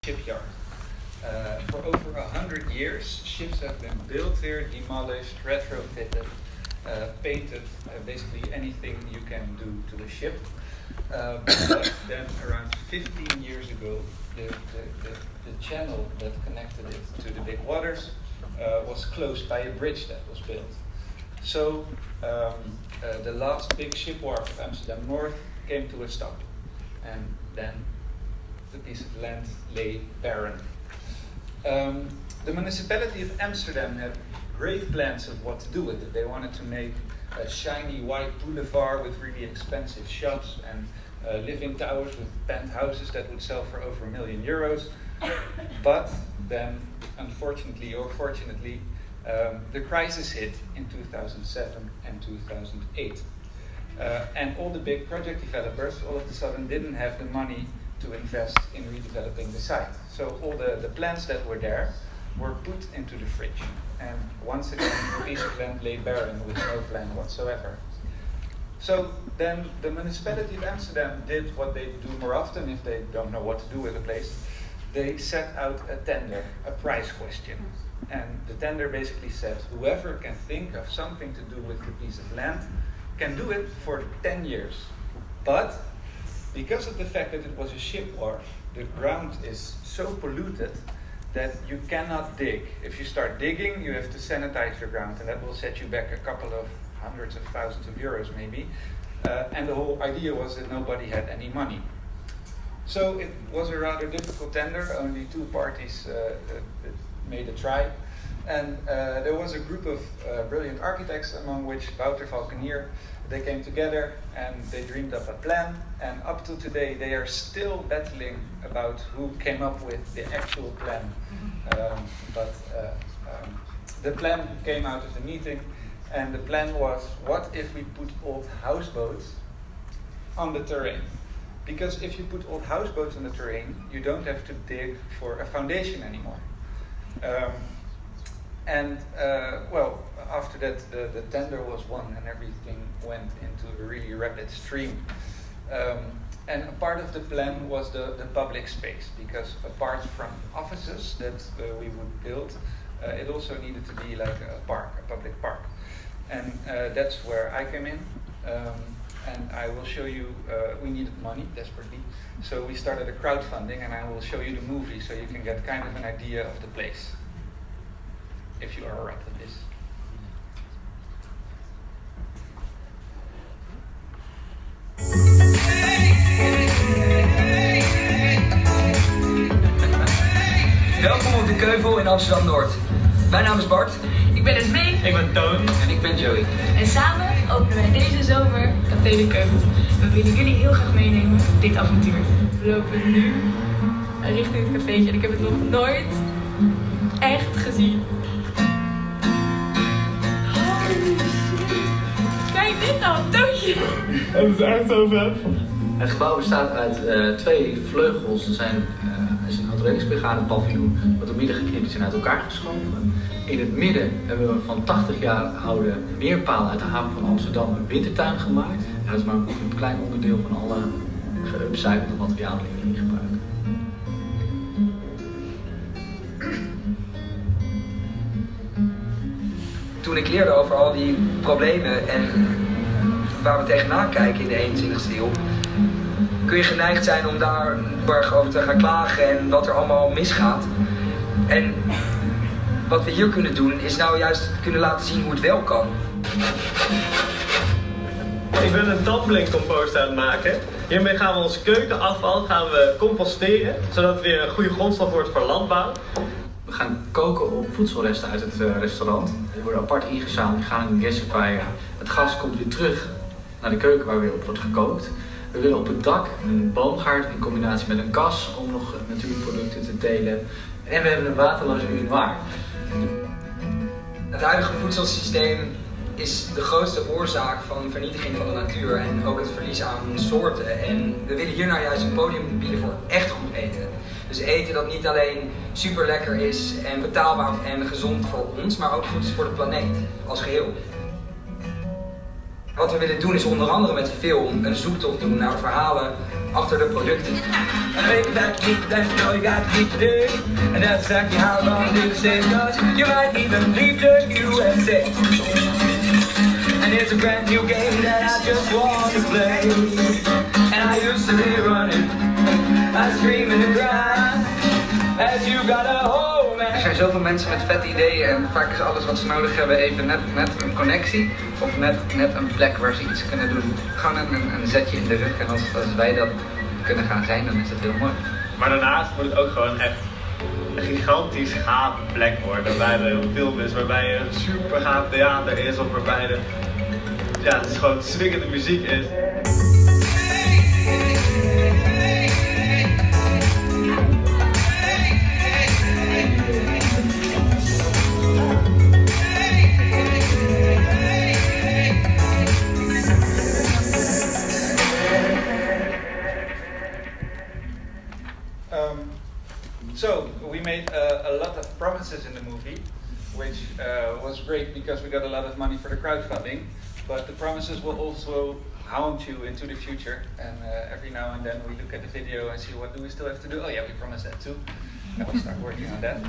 shipyard. For over 100 years, ships have been built here, demolished, retrofitted, painted, basically anything you can do to the ship. But then around 15 years ago, the channel that connected it to the big waters was closed by a bridge that was built. So the last big ship wharf of Amsterdam North came to a stop, and then the piece of land lay barren. The municipality of Amsterdam had great plans of what to do with it. They wanted to make a shiny white boulevard with really expensive shops and living towers with penthouses that would sell for over €1 million. But then, unfortunately or fortunately, the crisis hit in 2007 and 2008. And all the big project developers all of a sudden didn't have the money to invest in redeveloping the site. So all the plans that were there were put into the fridge. And once again, the piece of land lay barren with no plan whatsoever. So then the municipality of Amsterdam did what they do more often if they don't know what to do with a place. They set out a tender, a price question. And the tender basically said, whoever can think of something to do with the piece of land can do it for 10 years. But because of the fact that it was a ship wharf, the ground is so polluted that you cannot dig. If you start digging, you have to sanitize the ground, and that will set you back a couple of hundreds of thousands of euros maybe. And the whole idea was that nobody had any money. So it was a rather difficult tender. Only two parties made a try. And there was a group of brilliant architects, among which Wouter Valkenier. They came together and they dreamed up a plan, and up to today they are still battling about who came up with the actual plan. But the plan came out of the meeting, and the plan was, what if we put old houseboats on the terrain? Because if you put old houseboats on the terrain, you don't have to dig for a foundation anymore. Well, after that, the tender was won and everything went into a really rapid stream. And a part of the plan was the public space, because apart from offices that we would build, it also needed to be like a park, a public park. And that's where I came in. And I will show you, we needed money desperately. So we started a crowdfunding, and I will show you the movie so you can get kind of an idea of the place. If you are alright with this. Welkom op de Ceuvel in Amsterdam-Noord. Mijn naam is Bart. Ik ben Esmee. Ik ben Toon. En ik ben Joey. En samen openen wij deze zomer Café de Ceuvel. We willen jullie heel graag meenemen op dit avontuur. We lopen nu richting het cafeetje en ik heb het nog nooit echt gezien. Kijk dit dan, Toontje! Het is echt zo vet. Het gebouw bestaat uit 2 vleugels. Er is een oud-reddingsbrigade paviljoen wat door midden geknipt is en uit elkaar geschoven. In het midden hebben we een van 80 jaar oude meerpaal uit de haven van Amsterdam een wintertuin gemaakt. Ja, dat is maar een klein onderdeel van alle geupcyclede materialen die we hier gebruiken. Toen ik leerde over al die problemen en waar we tegenaan kijken in de 21ste eeuw, kun je geneigd zijn om daar over te gaan klagen en wat er allemaal misgaat. En wat we hier kunnen doen is nou juist kunnen laten zien hoe het wel kan. Ik ben een dumplingcompost aan het maken. Hiermee gaan we ons keukenafval composteren, zodat het weer een goede grondstof wordt voor landbouw. We gaan koken op voedselresten uit het restaurant. Die worden apart ingezameld, die gaan in de gasifier. Het gas komt weer terug naar de keuken waar weer op wordt gekookt. We willen op het dak een boomgaard in combinatie met een kas om nog natuurproducten te telen. En we hebben een waterloze urinoir. Het huidige voedselsysteem is de grootste oorzaak van vernietiging van de natuur en ook het verlies aan soorten. En we willen hier nou juist een podium bieden voor echt goed eten. Dus eten dat niet alleen super lekker is en betaalbaar en gezond voor ons, maar ook goed is voor de planeet als geheel. Wat we willen doen is onder andere met film een zoektocht doen naar verhalen achter de producten. En weet je dat niet, that's all you got to do. And that's exactly how I'm gonna do this, cause you might even leave the USA. And it's a brand new game that I just want to play. And I used to be running, I scream in the grind. As you got a home. Er zijn zoveel mensen met vette ideeën en vaak is alles wat ze nodig hebben even net een connectie. Of net een plek waar ze iets kunnen doen. Gewoon een zetje in de rug. En als wij dat kunnen gaan zijn, dan is dat heel mooi. Maar daarnaast moet het ook gewoon echt een gigantisch gaaf plek worden. Waarbij er een film is, waarbij er een super gaaf theater is. Of waarbij er het is gewoon swingende muziek is. So we made a lot of promises in the movie, which was great because we got a lot of money for the crowdfunding. But the promises will also haunt you into the future. And every now and then we look at the video and see what do we still have to do. Oh yeah, we promised that too. And we start working on that.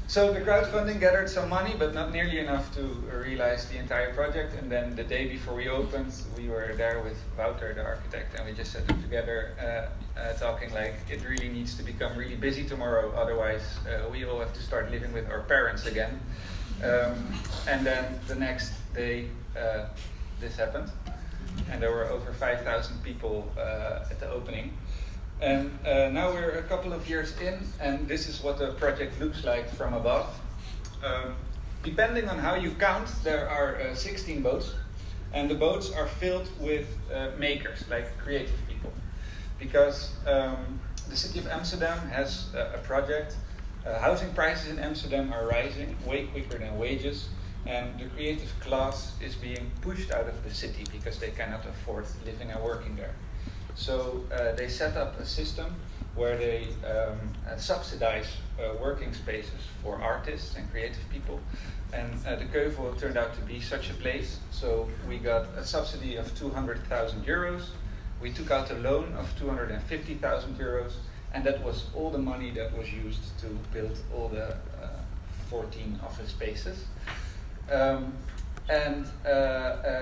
So the crowdfunding gathered some money, but not nearly enough to realize the entire project. And then the day before we opened, we were there with Wouter, the architect, and we just sat together talking like it really needs to become really busy tomorrow. Otherwise, we all have to start living with our parents again. And then the next day, this happened. And there were over 5,000 people at the opening. And now we're a couple of years in, and this is what the project looks like from above. Depending on how you count, there are 16 boats, and the boats are filled with makers, like creative people. Because the city of Amsterdam has a project. Housing prices in Amsterdam are rising way quicker than wages, and the creative class is being pushed out of the city because they cannot afford living and working there. So they set up a system where they subsidize working spaces for artists and creative people. And the Ceuvel turned out to be such a place. So we got a subsidy of 200,000 euros. We took out a loan of 250,000 euros. And that was all the money that was used to build all the 14 office spaces.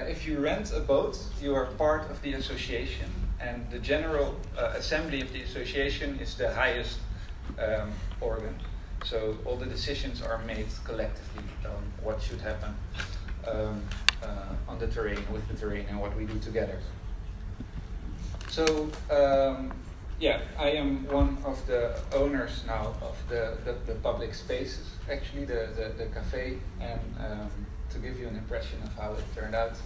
If you rent a boat, you are part of the association. And the general assembly of the association is the highest organ. So all the decisions are made collectively on what should happen on the terrain, with the terrain, and what we do together. So I am one of the owners now of the public spaces, actually the Café, and to give you an impression of how it turned out,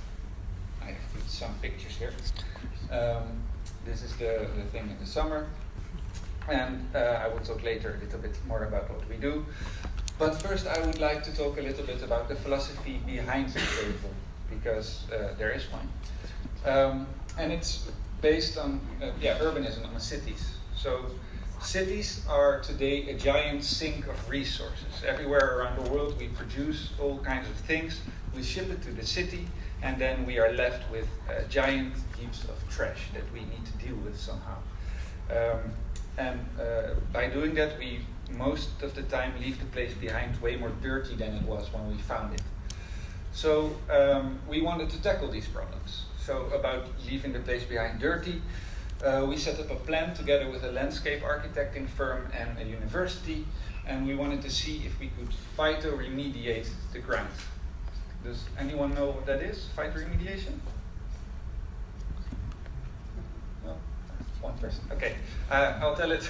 I put some pictures here. This is the thing in the summer, and I will talk later a little bit more about what we do. But first I would like to talk a little bit about the philosophy behind the Ceuvel, because there is one. And it's based on urbanism, on cities. So cities are today a giant sink of resources. Everywhere around the world we produce all kinds of things, we ship it to the city, and then we are left with giant heaps of trash that we need to deal with somehow. By doing that, we most of the time leave the place behind way more dirty than it was when we found it. So we wanted to tackle these problems. So about leaving the place behind dirty, we set up a plan together with a landscape architecting firm and a university, and we wanted to see if we could phytoremediate the ground. Does anyone know what that is, phytoremediation? No? One person. Okay, I'll tell it.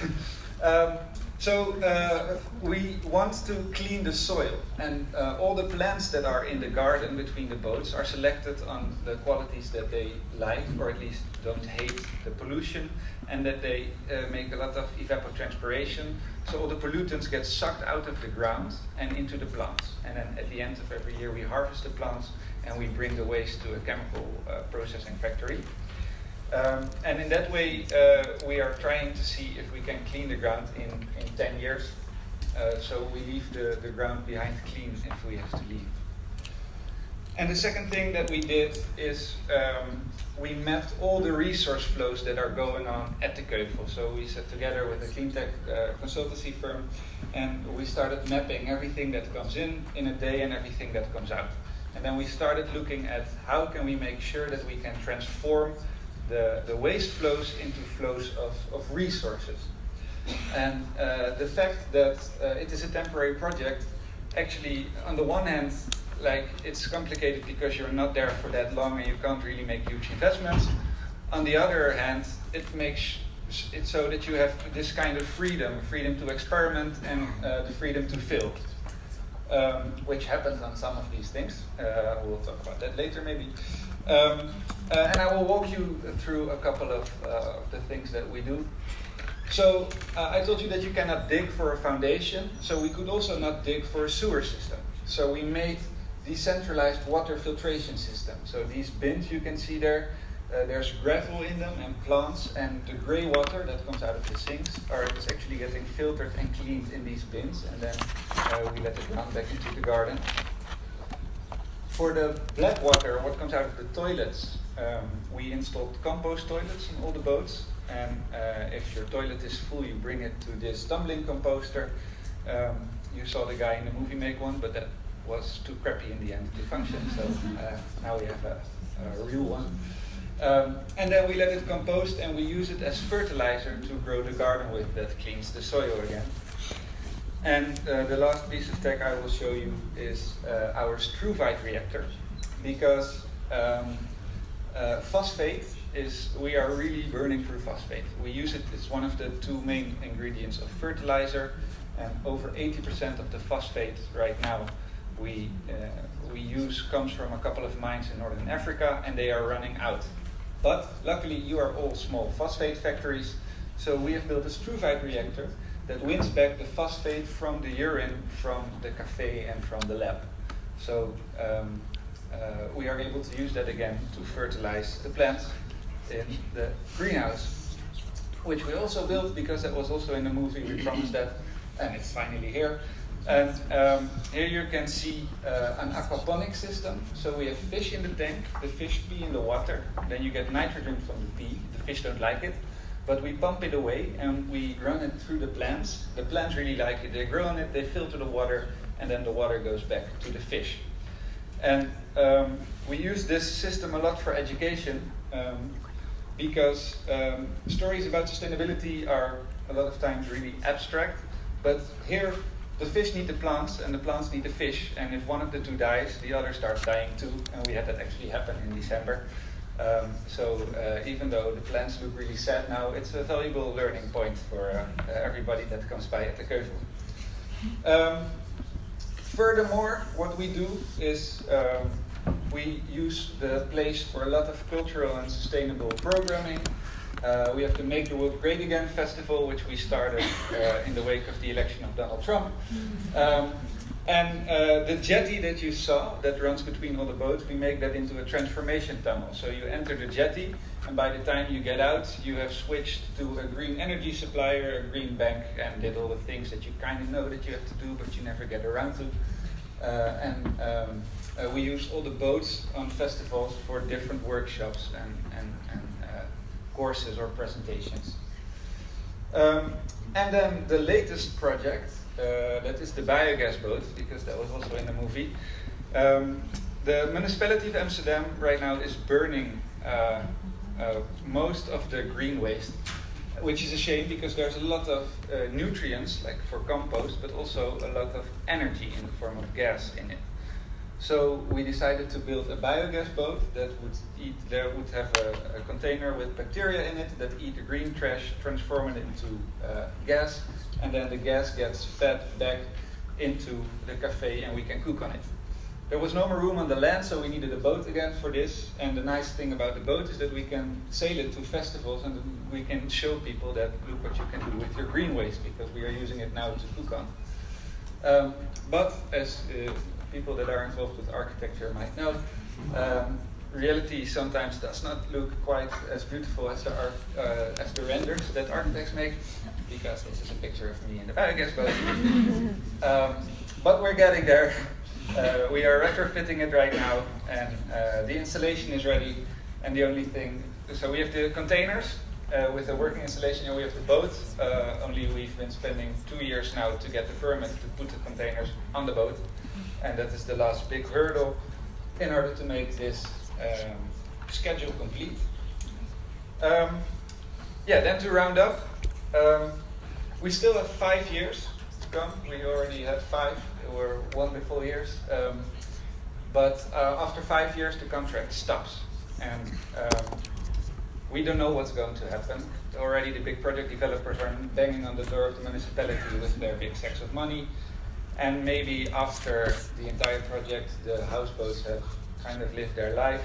We want to clean the soil, and all the plants that are in the garden between the boats are selected on the qualities that they like, or at least don't hate the pollution, and that they make a lot of evapotranspiration, so all the pollutants get sucked out of the ground and into the plants. And then at the end of every year we harvest the plants and we bring the waste to a chemical processing factory. And in that way, we are trying to see if we can clean the ground in 10 years. So we leave the ground behind clean if we have to leave. And the second thing that we did is we mapped all the resource flows that are going on at the Ceuvel. So we sat together with a clean tech consultancy firm, and we started mapping everything that comes in a day and everything that comes out. And then we started looking at how can we make sure that we can transform the waste flows into flows of resources. And the fact that it is a temporary project, actually, on the one hand, like, it's complicated because you're not there for that long and you can't really make huge investments. On the other hand, it makes it so that you have this kind of freedom to experiment and the freedom to fail, which happens on some of these things. We'll talk about that later maybe. And I will walk you through a couple of the things that we do. So I told you that you cannot dig for a foundation, so we could also not dig for a sewer system. So we made decentralized water filtration system. So these bins you can see there, there's gravel in them and plants, and the grey water that comes out of the sinks is actually getting filtered and cleaned in these bins, and then we let it run back into the garden. For the black water, what comes out of the toilets, we installed compost toilets in all the boats, and if your toilet is full, you bring it to this tumbling composter. You saw the guy in the movie make one, but that was too crappy in the end to function, so now we have a real one. And then we let it compost, and we use it as fertilizer to grow the garden with. That cleans the soil again. And the last piece of tech I will show you is our struvite reactor, because phosphate we are really burning through phosphate. We use it, it's one of the two main ingredients of fertilizer, and over 80% of the phosphate right now we use comes from a couple of mines in northern Africa, and they are running out. But luckily you are all small phosphate factories, so we have built a struvite reactor that wins back the phosphate from the urine from the Café and from the lab. So we are able to use that again to fertilize the plants in the greenhouse, which we also built because that was also in the movie. We promised that, and it's finally here. And here you can see an aquaponic system. So we have fish in the tank, the fish pee in the water, then you get nitrogen from the pee. The fish don't like it, but we pump it away and we run it through the plants. The plants really like it, they grow on it, they filter the water, and then the water goes back to the fish. And we use this system a lot for education, because stories about sustainability are a lot of times really abstract, but here the fish need the plants and the plants need the fish, and if one of the two dies, the other starts dying too, and we had that actually happen in December. So even though the plants look really sad now, it's a valuable learning point for everybody that comes by at the Ceuvel. Furthermore, what we do is we use the place for a lot of cultural and sustainable programming. We have the Make the World Great Again festival, which we started in the wake of the election of Donald Trump. And the jetty that you saw that runs between all the boats, we make that into a transformation tunnel. So you enter the jetty, and by the time you get out, you have switched to a green energy supplier, a green bank, and did all the things that you kind of know that you have to do, but you never get around to. We use all the boats on festivals for different workshops and courses or presentations. And then the latest project, that is the biogas boat, because that was also in the movie. The municipality of Amsterdam right now is burning most of the green waste, which is a shame because there's a lot of nutrients, like for compost, but also a lot of energy in the form of gas in it. So we decided to build a biogas boat that would have a container with bacteria in it that eat the green trash, transform it into gas, and then the gas gets fed back into the Café and we can cook on it. There was no more room on the land, so we needed a boat again for this. And the nice thing about the boat is that we can sail it to festivals and we can show people that look what you can do with your green waste, because we are using it now to cook on. But as people that are involved with architecture might know, reality sometimes does not look quite as beautiful as the renders that architects make, because this is a picture of me in the biogas boat. But we're getting there. We are retrofitting it right now, and the installation is ready. And the only thing, so we have the containers with the working installation, and we have the boat. Only we've been spending 2 years now to get the permit to put the containers on the boat, and that is the last big hurdle in order to make this schedule complete. Then to round up, we still have 5 years to come. We already have 5, or wonderful years. But after 5 years, the contract stops. And we don't know what's going to happen. Already the big project developers are banging on the door of the municipality with their big sacks of money. And maybe after the entire project, the houseboats have kind of lived their life.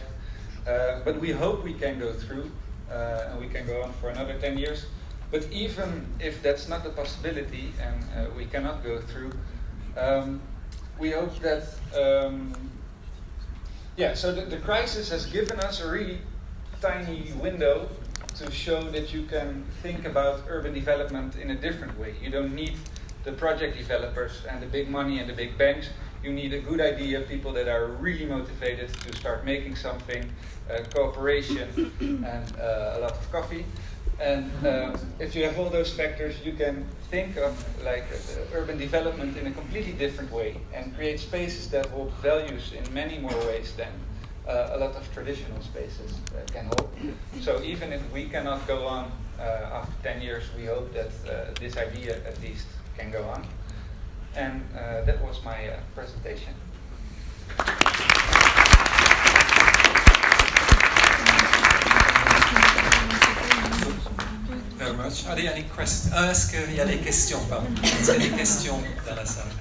But we hope we can go through, and we can go on for another 10 years. But even if that's not a possibility, and we cannot go through, we hope that, so the crisis has given us a really tiny window to show that you can think about urban development in a different way. You don't need the project developers and the big money and the big banks. You need a good idea, people that are really motivated to start making something, cooperation, and a lot of coffee. And if you have all those factors, you can think of like urban development in a completely different way and create spaces that hold values in many more ways than a lot of traditional spaces can hold. So even if we cannot go on after 10 years, we hope that this idea at least can go on. And that was my presentation. Very much. Are there any questions? Est-ce qu'il y a des questions? Pardon. Est-ce qu'il y a des questions dans la salle?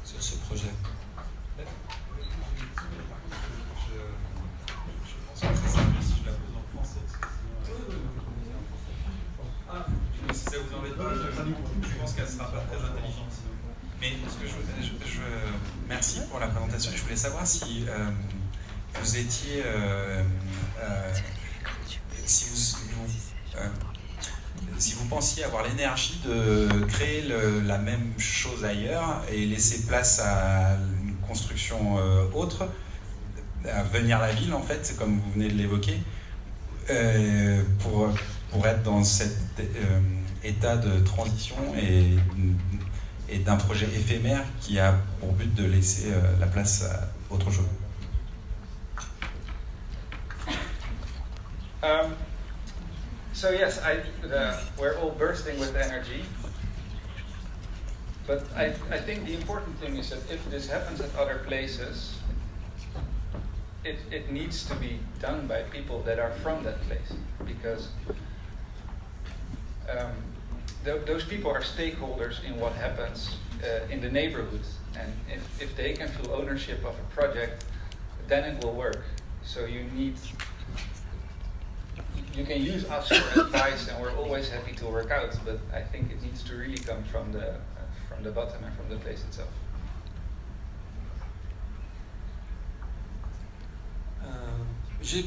Sur ce projet. Je pense que c'est simple si je la pose en français. Si ça vous embête pas, je pense qu'elle ne sera pas très intelligente. Mais ce que je merci pour la présentation. Je voulais savoir si vous étiez, si vous pensiez avoir l'énergie de créer la même chose ailleurs et laisser place à une construction autre, à venir la ville en fait, comme vous venez de l'évoquer, pour être dans cet état de transition et d'un projet éphémère qui a pour but de laisser la place à autre chose. So yes, we're all bursting with energy, but I think the important thing is that if this happens at other places, it needs to be done by people that are from that place, because those people are stakeholders in what happens in the neighborhood, and if they can feel ownership of a project, then it will work. So you can use us for advice, and we're always happy to work out. But I think it needs to really come from the bottom and from the place itself. Je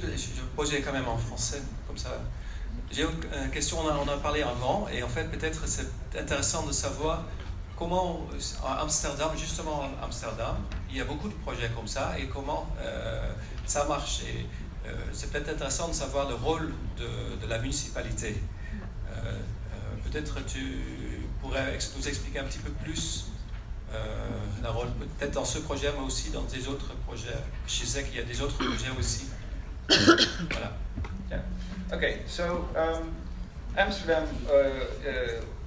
posais quand même en français, comme ça. J'ai une question, on en a parlé avant, et en fait peut-être c'est intéressant de savoir comment à Amsterdam, justement à Amsterdam, il y a beaucoup de projets comme ça, et comment ça marche. Et, c'est peut-être intéressant de savoir le rôle de la municipalité. Peut-être tu pourrais nous expliquer un petit peu plus le rôle, peut-être dans ce projet, mais aussi dans des autres projets. Je sais qu'il y a des autres projets aussi. Voilà. Yeah. Okay, so Amsterdam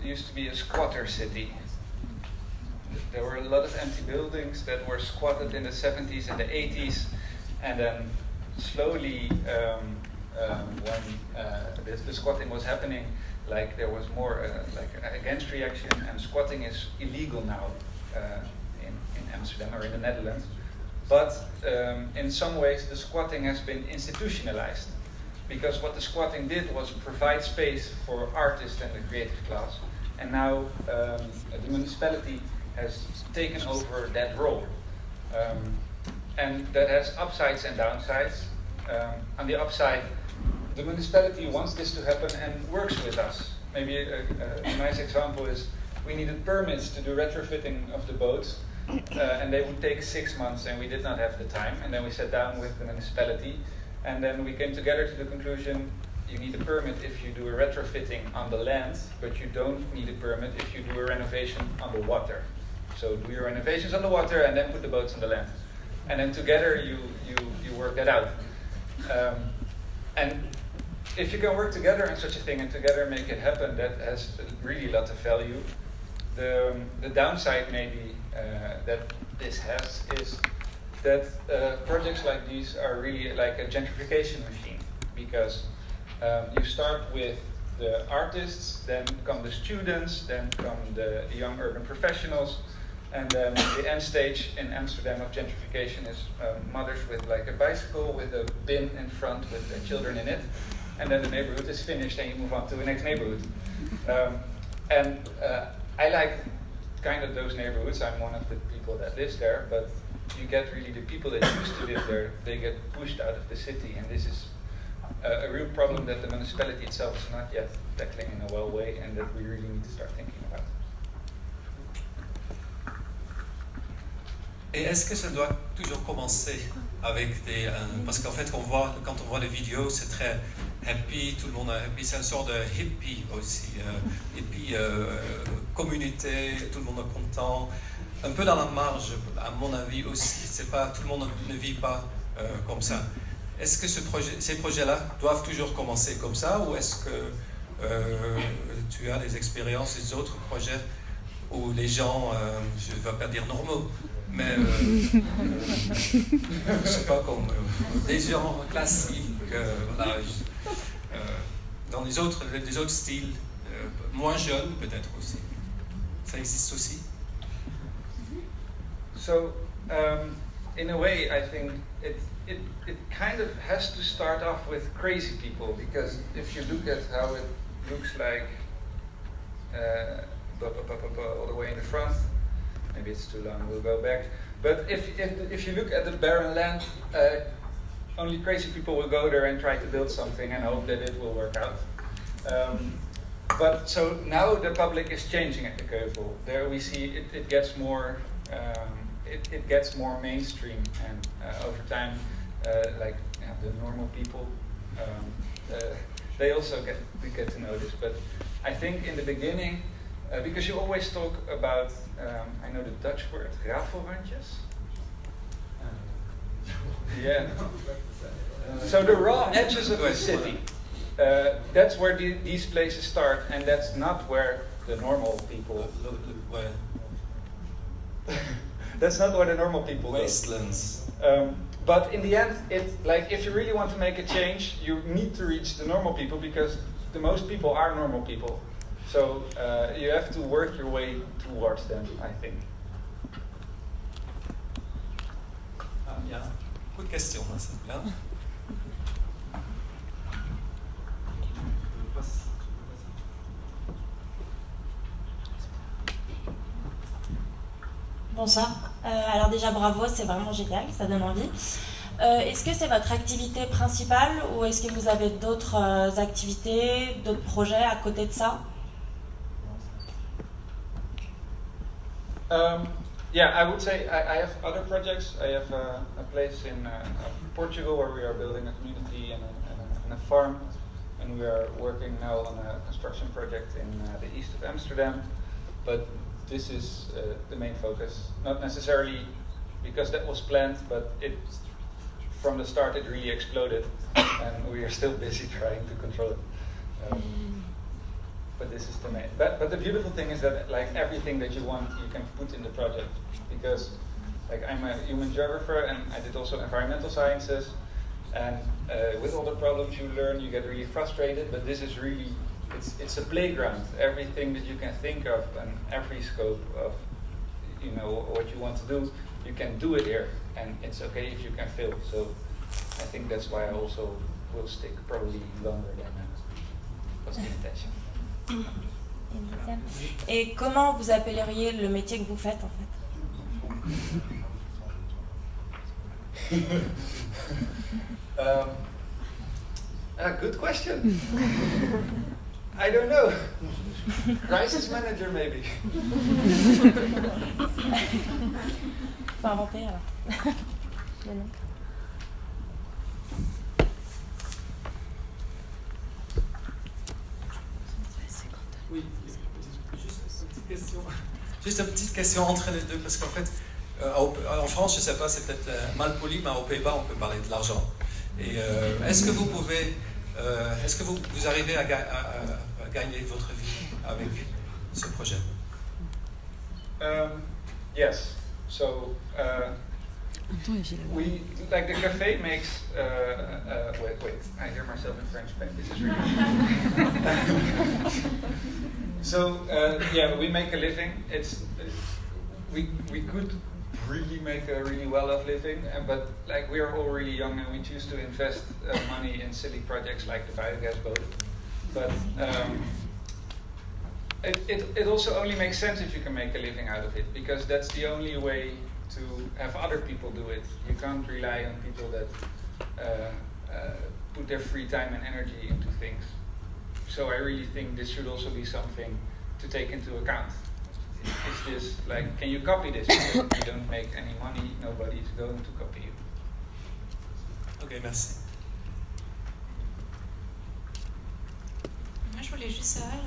used to be a squatter city. There were a lot of empty buildings that were squatted in the 70s and the 80s, and then slowly, when the squatting was happening, like there was more against reaction, and squatting is illegal now in Amsterdam or in the Netherlands. But in some ways, the squatting has been institutionalized, because what the squatting did was provide space for artists and the creative class, and now the municipality has taken over that role. And that has upsides and downsides. On the upside, the municipality wants this to happen and works with us. Maybe a nice example is we needed permits to do retrofitting of the boats, and they would take 6 months, and we did not have the time. And then we sat down with the municipality, and then we came together to the conclusion, you need a permit if you do a retrofitting on the land, but you don't need a permit if you do a renovation on the water. So do your renovations on the water and then put the boats on the land. And then together you work that out. And if you can work together on such a thing and together make it happen, that has really a lot of value. The downside maybe that this has is that projects like these are really like a gentrification machine, because you start with the artists, then come the students, then come the young urban professionals, and then the end stage in Amsterdam of gentrification is mothers with like a bicycle with a bin in front with their children in it, and then the neighborhood is finished and you move on to the next neighborhood. I like kind of those neighborhoods. I'm one of the people that lives there, but you get really the people that used to live there, they get pushed out of the city, and this is a real problem that the municipality itself is not yet tackling in a well way, and that we really need to start thinking about. Et est-ce que ça doit toujours commencer avec des... parce qu'en fait, quand on voit les vidéos, c'est très happy, tout le monde est happy, c'est une sorte de hippie aussi. Hippie, communauté, tout le monde est content. Un peu dans la marge, à mon avis aussi. C'est pas, tout le monde ne vit pas comme ça. Est-ce que ces projets-là doivent toujours commencer comme ça, ou est-ce que tu as des expériences, des autres projets où les gens, je ne vais pas dire normaux, mais je sais pas, comme des gens classiques, voilà, dans les autres styles, moins jeunes peut-être aussi. Ça existe aussi? So, in a way, I think it kind of has to start off with crazy people, because if you look at how it looks like all the way in the front, maybe it's too long, we'll go back. But if you look at the barren land, only crazy people will go there and try to build something and hope that it will work out. But so now the public is changing at the Ceuvel. There we see it gets more. It gets more mainstream, and over time, like the normal people, they also get to know this. But I think in the beginning, because you always talk about, I know the Dutch word, rafelrandjes. Yeah. So the raw edges of the city, that's where these places start, and that's not where the normal people. That's not where the normal people go. Wastelands. But in the end, it's like if you really want to make a change, you need to reach the normal people, because the most people are normal people. So you have to work your way towards them, I think. Yeah. Good question, c'est bien. Bonsoir. Alors déjà bravo, c'est vraiment génial, ça donne envie. Est-ce que c'est votre activité principale, ou est-ce que vous avez d'autres activités, d'autres projets à côté de ça? Yeah, I would say I have other projects. I have a place in Portugal where we are building a community and a farm, and we are working now on a construction project in the east of Amsterdam. But this is the main focus. Not necessarily because that was planned, but from the start it really exploded, and we are still busy trying to control it. But this is the main. But the beautiful thing is that like everything that you want, you can put in the project, because like I'm a human geographer and I did also environmental sciences, and with all the problems you learn, you get really frustrated. But this is really, it's a playground. Everything that you can think of and every scope of, you know, what you want to do, you can do it here, and it's okay if you can fail. So I think that's why I also will stick probably longer than was the intention. Et comment vous appelleriez le métier que vous faites en fait? Good question. I don't know. Crisis manager, maybe. Faut inventer alors. Mais non. Oui, juste une petite question entre les deux, parce qu'en fait, en France, je ne sais pas, c'est peut-être mal poli, mais aux Pays-Bas, on peut parler de l'argent. Et est-ce que vous pouvez, est-ce que vous arrivez à gagner votre vie avec ce projet? Yes. So we like the Café makes. Wait. I hear myself in French. But this is really. So yeah, we make a living. We could really make a really well-off living, but like we are all really young and we choose to invest money in silly projects like the biogas boat. But it also only makes sense if you can make a living out of it, because that's the only way to have other people do it. You can't rely on people that put their free time and energy into things. So I really think this should also be something to take into account. Is this like, can you copy this? Because if you don't make any money, nobody's going to copy you. Ok, merci. Moi, je voulais juste savoir,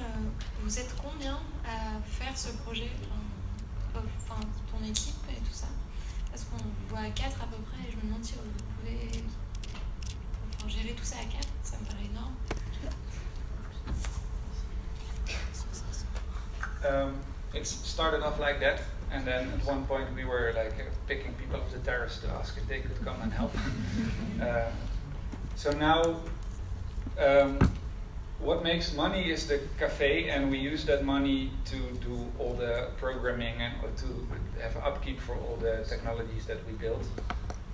vous êtes combien à faire ce projet, enfin ton équipe et tout ça? Parce qu'on voit à 4 à peu près, et je me demande si vous pouvez gérer tout ça à 4, ça me paraît énorme. It started off like that, and then at one point we were like picking people off the terrace to ask if they could come and help. So now, what makes money is the Café, and we use that money to do all the programming and to have upkeep for all the technologies that we build.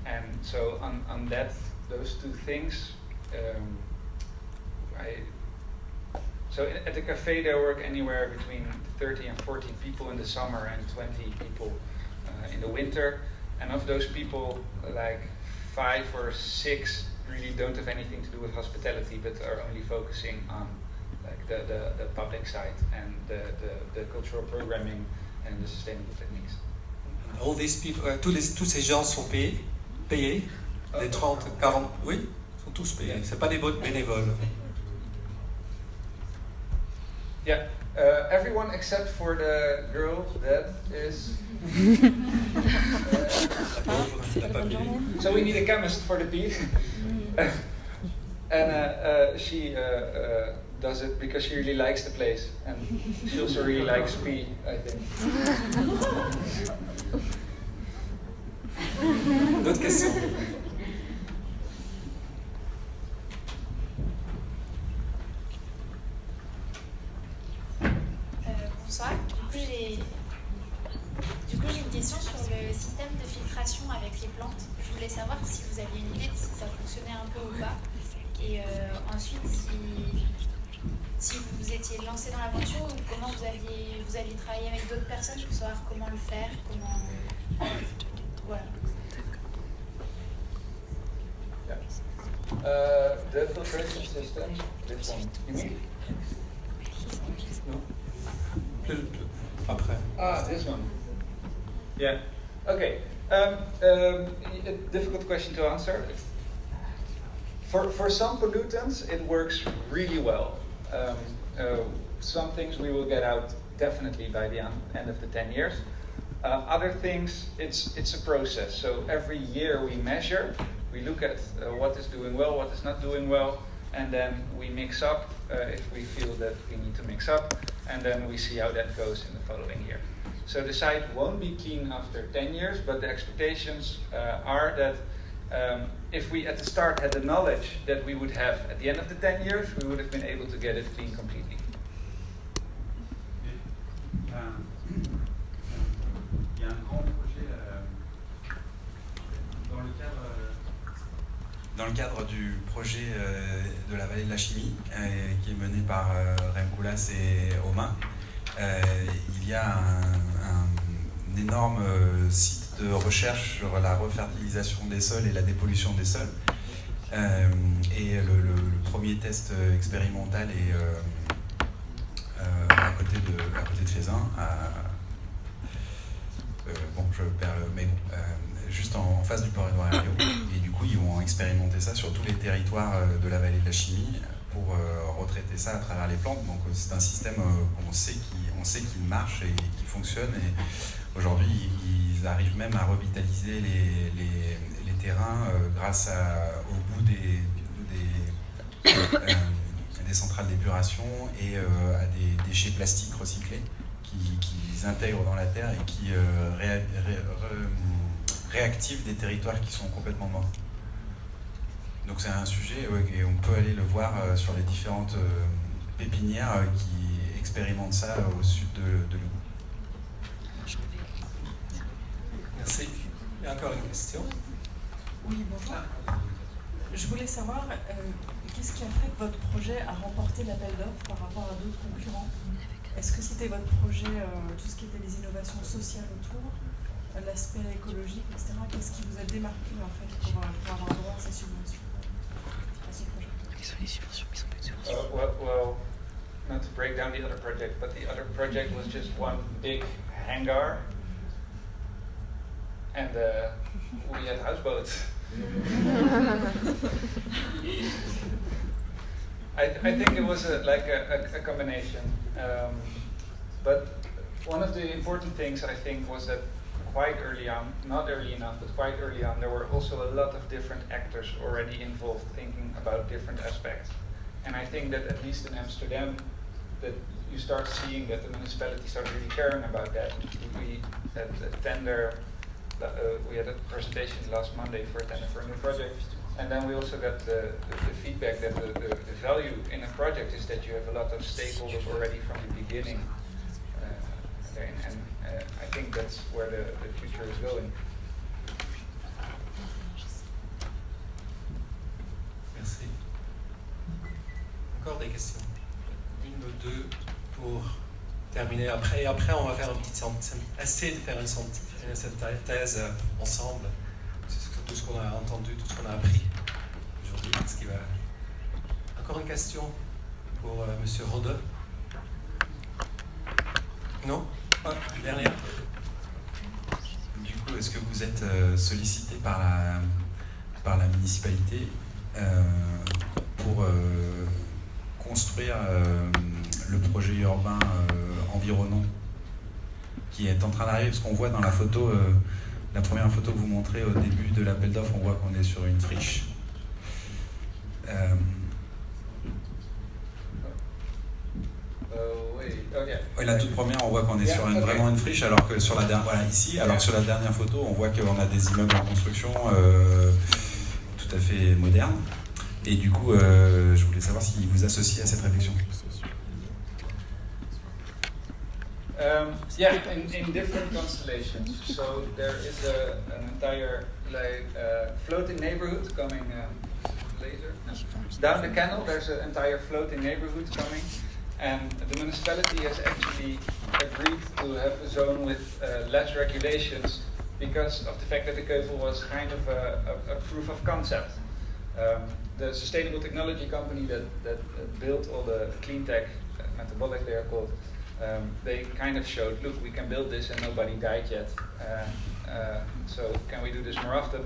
And so on that, those two things, So at the Café there work anywhere between 30 and 40 people in the summer and 20 people in the winter. And of those people, like 5 or 6 really don't have anything to do with hospitality, but are only focusing on like the public side and the cultural programming and the sustainable techniques. All these people, tous ces gens sont payés, les 30, 40, oui, sont tous payés. C'est pas des bénévoles. Yeah, everyone except for the girl that is. So we need a chemist for the pee, and she does it because she really likes the place, and she also really likes pee, I think. D'autres questions? Bonsoir. Du coup, j'ai une question sur le système de filtration avec les plantes. Je voulais savoir si vous aviez une idée de si ça fonctionnait un peu ou pas. Et ensuite, si vous vous étiez lancé dans l'aventure ou comment vous aviez travaillé avec d'autres personnes pour savoir comment le faire, comment... Voilà. The filtration system, this one, you mean? No. Après. This one. Yeah. Okay. A difficult question to answer. For some pollutants, it works really well. Some things we will get out definitely by the end of the 10 years. Other things, it's a process. So every year we measure, we look at what is doing well, what is not doing well, and then we mix up if we feel that we need to mix up, and then we see how that goes in the following year. So the site won't be clean after 10 years, but the expectations are that if we at the start had the knowledge that we would have at the end of the 10 years, we would have been able to get it clean completely. Il y a un grand projet dans le cadre du projet de la vallée de la chimie qui est mené par Rem Koolhaas et Romain. Il y a un énorme site de recherche sur la refertilisation des sols et la dépollution des sols. Et le premier test expérimental face du port Édouard Herriot. Et du coup, ils vont expérimenter ça sur tous les territoires de la vallée de la Chimie pour retraiter ça à travers les plantes. Donc c'est un système qu'on sait qu'il marche et qui fonctionne. Et aujourd'hui, ils arrivent même à revitaliser les terrains grâce au bout des centrales d'épuration et à des déchets plastiques recyclés qu'ils intègrent dans la terre et qui réactivent des territoires qui sont complètement morts. Donc c'est un sujet et on peut aller le voir sur les différentes pépinières qui expérimentent ça au sud de Lyon. Merci. Il y a encore une question? Oui, bonjour. Je voulais savoir qu'est-ce qui a fait que votre projet a remporté l'appel d'offres par rapport à d'autres concurrents? Est-ce que c'était votre projet, tout ce qui était les innovations sociales autour, l'aspect écologique, etc. Qu'est-ce qui vous a démarqué en fait pour avoir droit à ces subventions, à ce projet? Well, not to break down the other project, but the other project was just one big hangar, and we had houseboats. I think it was a combination, but one of the important things I think was that quite early on, not early enough, but quite early on, there were also a lot of different actors already involved thinking about different aspects. And I think that at least in Amsterdam, that you start seeing that the municipality starts really caring about that. We had a tender, we had a presentation last Monday for a tender for a new project, and then we also got the feedback that the value in a project is that you have a lot of stakeholders already from the beginning. And I think that's where the future is going. Merci. Encore des questions? Une ou deux pour terminer. Après on va faire une petite essayer de faire une synthèse ensemble. Tout ce qu'on a entendu, tout ce qu'on a appris aujourd'hui. Encore une question pour Monsieur HODDE? Non? Dernière. Du coup, est-ce que vous êtes sollicité par la municipalité pour construire le projet urbain environnant qui est en train d'arriver? Parce qu'on voit dans la photo, la première photo que vous montrez au début de l'appel d'offres, on voit qu'on est sur une friche. Oui, la toute première, on voit qu'on est sur vraiment une friche, alors que sur la dernière photo, on voit qu'on a des immeubles en construction tout à fait modernes. Et du coup, je voulais savoir s'ils vous associez à cette réflexion. In different constellations. So there is an entire floating neighborhood coming later. Down the canal, there's an entire floating neighborhood coming. And the municipality has actually agreed to have a zone with less regulations because of the fact that the Ceuvel was kind of a proof of concept. The sustainable technology company that built all the clean tech metabolic, they are called, they kind of showed, look, we can build this and nobody died yet. So can we do this more often?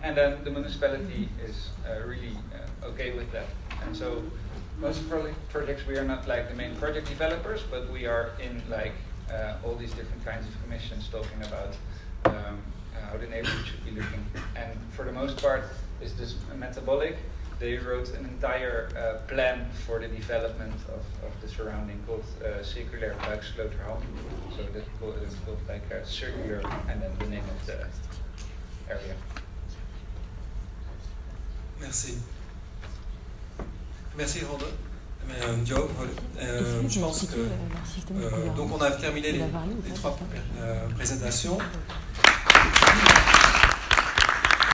And then the municipality is really okay with that. And so most projects, we are not like the main project developers, but we are in like all these different kinds of commissions talking about how the neighborhood should be looking. And for the most part, is this metabolic? They wrote an entire plan for the development of the surrounding called Circulair Buiksloterham. So that's called like circular, and then the name of the area. Merci. Merci HODDE. Joe, je pense que donc on a terminé les trois présentations.